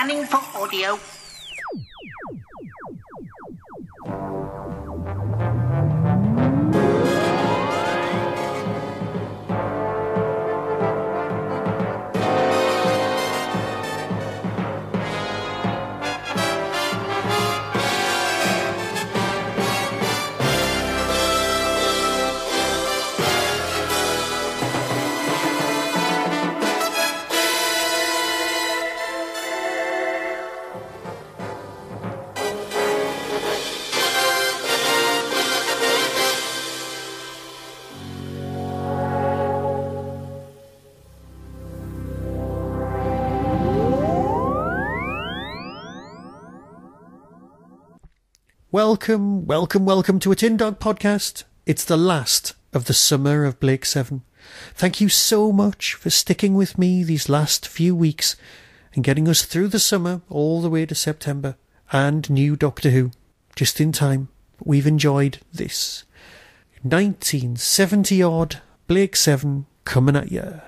Scanning for audio. Welcome to a Tin Dog podcast. It's the last of the summer of Blake 7. Thank you so much for sticking with me these last few weeks and getting us through the summer all the way to September and new Doctor Who. Just in time. But we've enjoyed this. 1970 odd Blake 7 coming at you.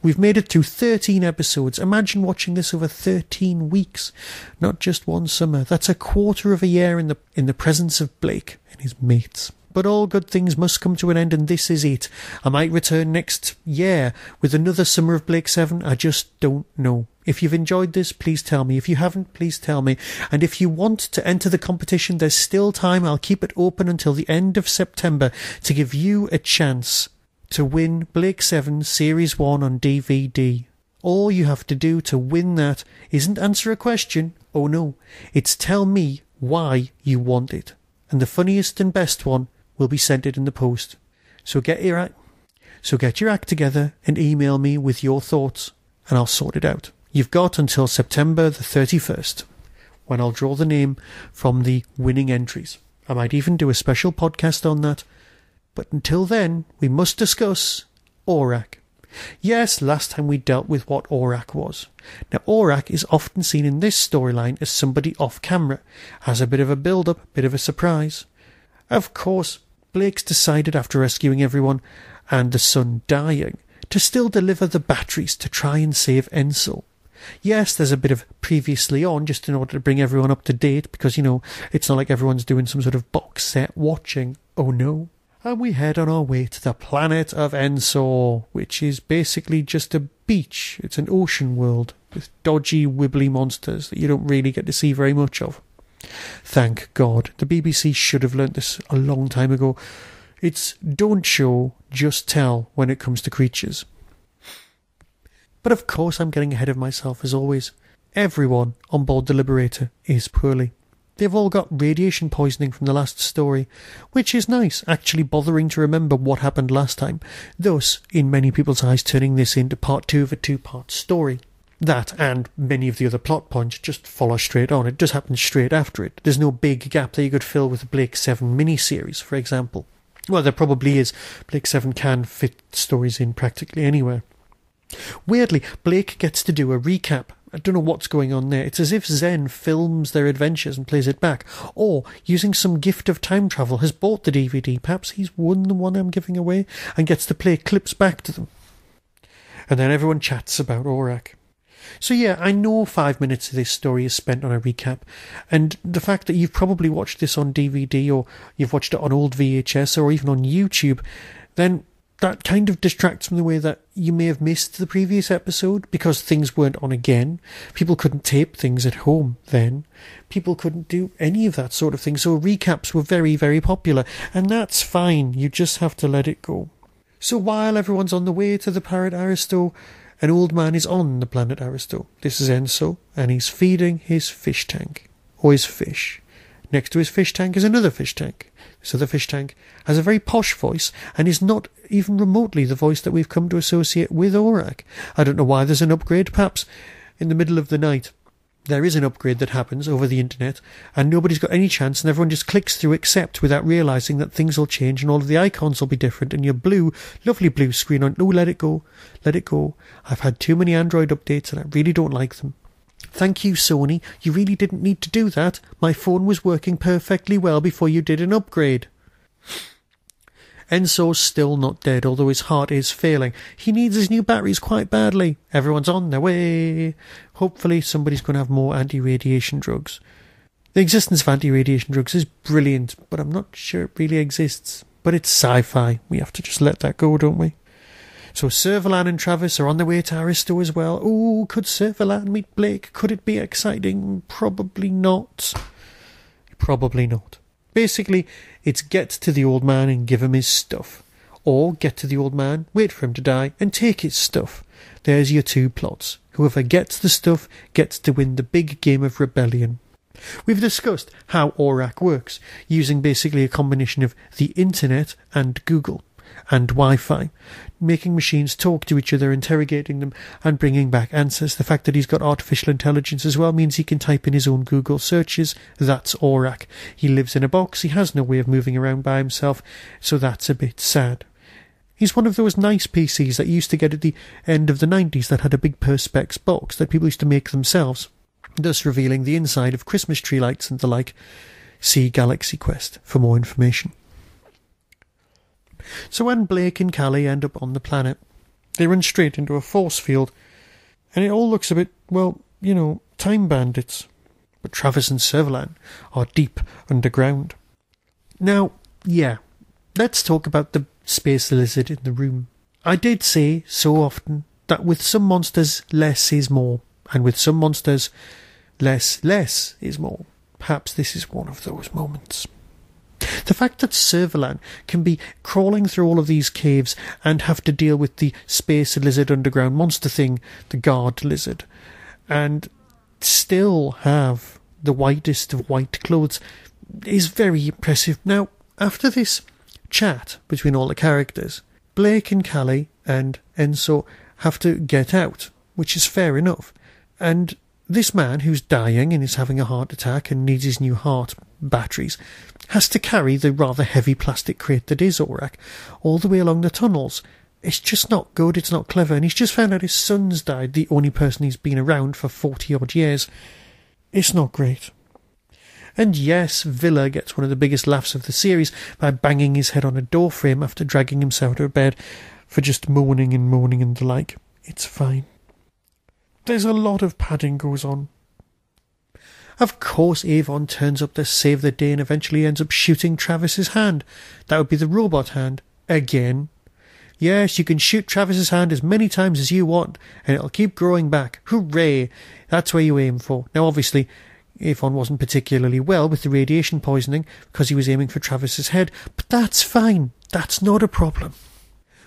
We've made it through 13 episodes. Imagine watching this over 13 weeks, not just one summer. That's a quarter of a year in the presence of Blake and his mates. But all good things must come to an end, and this is it. I might return next year with another summer of Blake 7. I just don't know. If you've enjoyed this, please tell me. If you haven't, please tell me. And if you want to enter the competition, there's still time. I'll keep it open until the end of September to give you a chance to win Blake 7 Series 1 on DVD. All you have to do to win that isn't answer a question. Oh no, it's tell me why you want it. And the funniest and best one will be sent it in the post. So get your act together and email me with your thoughts and I'll sort it out. You've got until September the 31st when I'll draw the name from the winning entries. I might even do a special podcast on that. But until then, we must discuss Orac. Yes, last time we dealt with what Orac was. Now, Orac is often seen in this storyline as somebody off camera, as a bit of a build-up, bit of a surprise. Of course, Blake's decided after rescuing everyone and the sun dying to still deliver the batteries to try and save Enso. Yes, there's a bit of previously on just in order to bring everyone up to date because, it's not like everyone's doing some sort of box set watching. Oh no. And we head on our way to the planet of Enso, which is basically just a beach. It's an ocean world with dodgy, wibbly monsters that you don't really get to see very much of. Thank God. The BBC should have learnt this a long time ago. It's don't show, just tell when it comes to creatures. But of course I'm getting ahead of myself as always. Everyone on board the Liberator is poorly. They've all got radiation poisoning from the last story, which is nice, actually bothering to remember what happened last time, thus, in many people's eyes, turning this into part 2 of a 2-part story. That, and many of the other plot points, just follow straight on. It just happens straight after it. There's no big gap that you could fill with the Blake 7 miniseries, for example. Well, there probably is. Blake 7 can fit stories in practically anywhere. Weirdly, Blake gets to do a recap. I don't know what's going on there. It's as if Zen films their adventures and plays it back, or, using some gift of time travel, has bought the DVD. Perhaps he's won the one I'm giving away, and gets to play clips back to them. And then everyone chats about Orac. So yeah, I know 5 minutes of this story is spent on a recap, and the fact that you've probably watched this on DVD, or you've watched it on old VHS, or even on YouTube, then that kind of distracts from the way that you may have missed the previous episode because things weren't on again. People couldn't tape things at home then. People couldn't do any of that sort of thing. So recaps were very, very popular. And that's fine. You just have to let it go. So while everyone's on the way to the planet Aristo, an old man is on the planet Aristo. This is Enso, and he's feeding his fish tank. Or his fish. Next to his fish tank is another fish tank. This other fish tank has a very posh voice and is not even remotely the voice that we've come to associate with Orac. I don't know why there's an upgrade. Perhaps in the middle of the night there is an upgrade that happens over the internet and nobody's got any chance and everyone just clicks through accept without realising that things will change and all of the icons will be different and your blue, lovely blue screen on, oh, let it go. I've had too many Android updates and I really don't like them. Thank you, Sony. You really didn't need to do that. My phone was working perfectly well before you did an upgrade. Enso's still not dead, although his heart is failing. He needs his new batteries quite badly. Everyone's on their way. Hopefully somebody's going to have more anti-radiation drugs. The existence of anti-radiation drugs is brilliant, but I'm not sure it really exists. But it's sci-fi. We have to just let that go, don't we? So Servalan and Travis are on their way to Aristo as well. Ooh, could Servalan meet Blake? Could it be exciting? Probably not. Probably not. Basically, it's get to the old man and give him his stuff. Or get to the old man, wait for him to die, and take his stuff. There's your two plots. Whoever gets the stuff gets to win the big game of rebellion. We've discussed how Orac works, using basically a combination of the internet and Google and Wi-Fi, making machines talk to each other, interrogating them and bringing back answers. The fact that he's got artificial intelligence as well means he can type in his own Google searches. That's Orac. He lives in a box, he has no way of moving around by himself, so that's a bit sad. He's one of those nice PCs that you used to get at the end of the 90s that had a big Perspex box that people used to make themselves, thus revealing the inside of Christmas tree lights and the like. See Galaxy Quest for more information. So when Blake and Callie end up on the planet, they run straight into a force field, and it all looks a bit, well, you know, time bandits. But Travis and Servalan are deep underground. Now, yeah, let's talk about the space lizard in the room. I did say so often that with some monsters, less is more, and with some monsters, less is more. Perhaps this is one of those moments. The fact that Servalan can be crawling through all of these caves and have to deal with the space lizard underground monster thing, the guard lizard, and still have the whitest of white clothes is very impressive. Now, after this chat between all the characters, Blake and Callie and Enso have to get out, which is fair enough. And this man who's dying and is having a heart attack and needs his new heart batteries has to carry the rather heavy plastic crate that is Orac all the way along the tunnels. It's just not good, it's not clever, and he's just found out his son's died, the only person he's been around for 40 odd years. It's not great. And yes, Villa gets one of the biggest laughs of the series by banging his head on a door frame after dragging himself out of bed for just moaning and the like. It's fine. There's a lot of padding goes on. Of course Avon turns up to save the day and eventually ends up shooting Travis's hand. That would be the robot hand. Again. Yes, you can shoot Travis's hand as many times as you want, and it'll keep growing back. Hooray! That's where you aim for. Now obviously, Avon wasn't particularly well with the radiation poisoning because he was aiming for Travis's head, but that's fine. That's not a problem.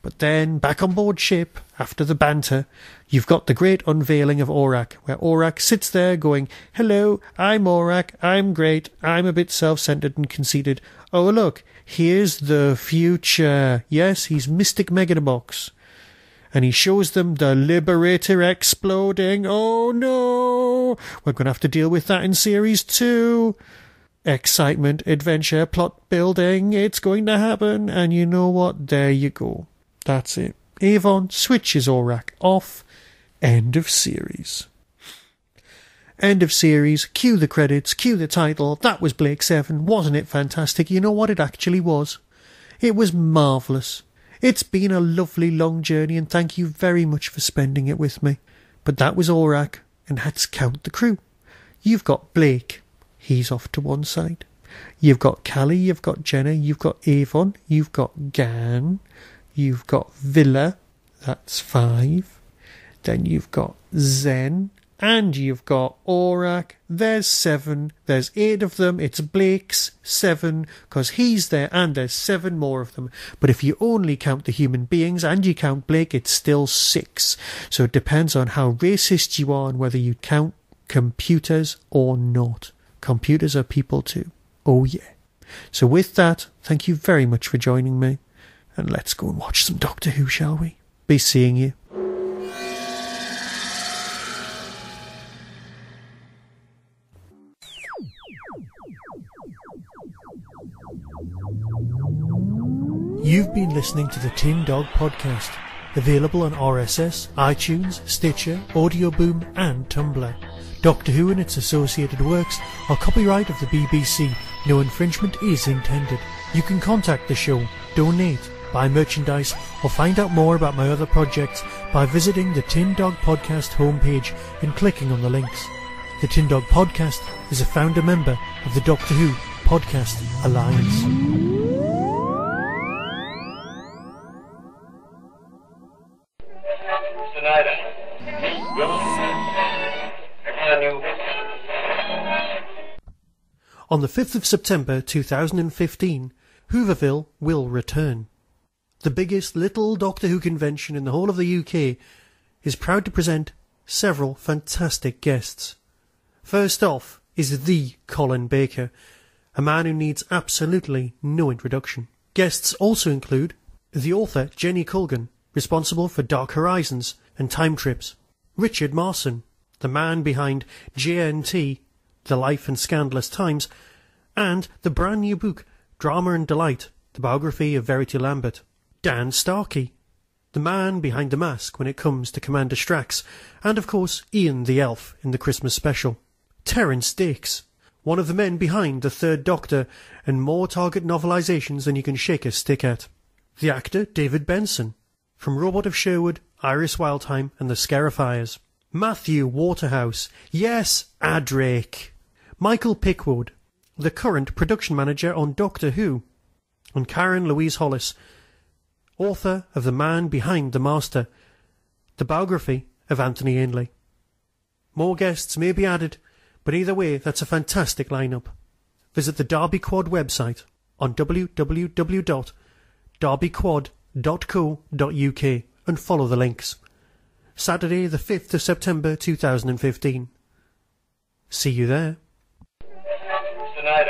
But then, back on board ship, after the banter, you've got the great unveiling of Orac, where Orac sits there going, "Hello, I'm Orac, I'm great, I'm a bit self-centered and conceited. Oh look, here's the future." Yes, he's Mystic Megalobox. And he shows them the Liberator exploding. Oh no! We're going to have to deal with that in Series 2. Excitement, adventure, plot building, it's going to happen. And you know what? There you go. That's it. Avon switches Orac off. End of series. End of series. Cue the credits. Cue the title. That was Blake 7. Wasn't it fantastic? You know what it actually was? It was marvellous. It's been a lovely long journey and thank you very much for spending it with me. But that was Orac, and let's count the crew. You've got Blake. He's off to one side. You've got Callie, you've got Jenna, you've got Avon, you've got Gan, you've got Villa, that's 5. Then you've got Zen, and you've got Orac. There's 7. There's 8 of them. It's Blake's 7, because he's there, and there's 7 more of them. But if you only count the human beings, and you count Blake, it's still 6. So it depends on how racist you are, and whether you count computers or not. Computers are people too. Oh yeah. So with that, thank you very much for joining me. And let's go and watch some Doctor Who, shall we? Be seeing you. You've been listening to the Tin Dog Podcast, available on RSS, iTunes, Stitcher, Audio Boom and Tumblr. Doctor Who and its associated works are copyright of the BBC. No infringement is intended. You can contact the show donate, buy merchandise, or find out more about my other projects by visiting the Tin Dog Podcast homepage and clicking on the links. The Tin Dog Podcast is a founder member of the Doctor Who Podcast Alliance. On the 5th of September 2015, Hooverville will return. The biggest little Doctor Who convention in the whole of the UK is proud to present several fantastic guests. First off is the Colin Baker, a man who needs absolutely no introduction. Guests also include the author Jenny Colgan, responsible for Dark Horizons and Time Trips, Richard Marson, the man behind JNT, The Life and Scandalous Times, and the brand new book Drama and Delight, the biography of Verity Lambert, Dan Starkey, the man behind the mask when it comes to Commander Strax, and of course Ian the Elf in the Christmas special, Terence Dix, one of the men behind the Third Doctor and more Target novelisations than you can shake a stick at, the actor David Benson, from Robot of Sherwood, Iris Wildtime and the Scarifiers, Matthew Waterhouse, yes, Adric, Michael Pickwood, the current production manager on Doctor Who, and Karen Louise Hollis, author of The Man Behind the Master, the biography of Anthony Ainley. More guests may be added, but either way, that's a fantastic lineup. Visit the Derby Quad website on www.derbyquad.co.uk and follow the links. Saturday the 5th of September 2015. See you there. Tonight,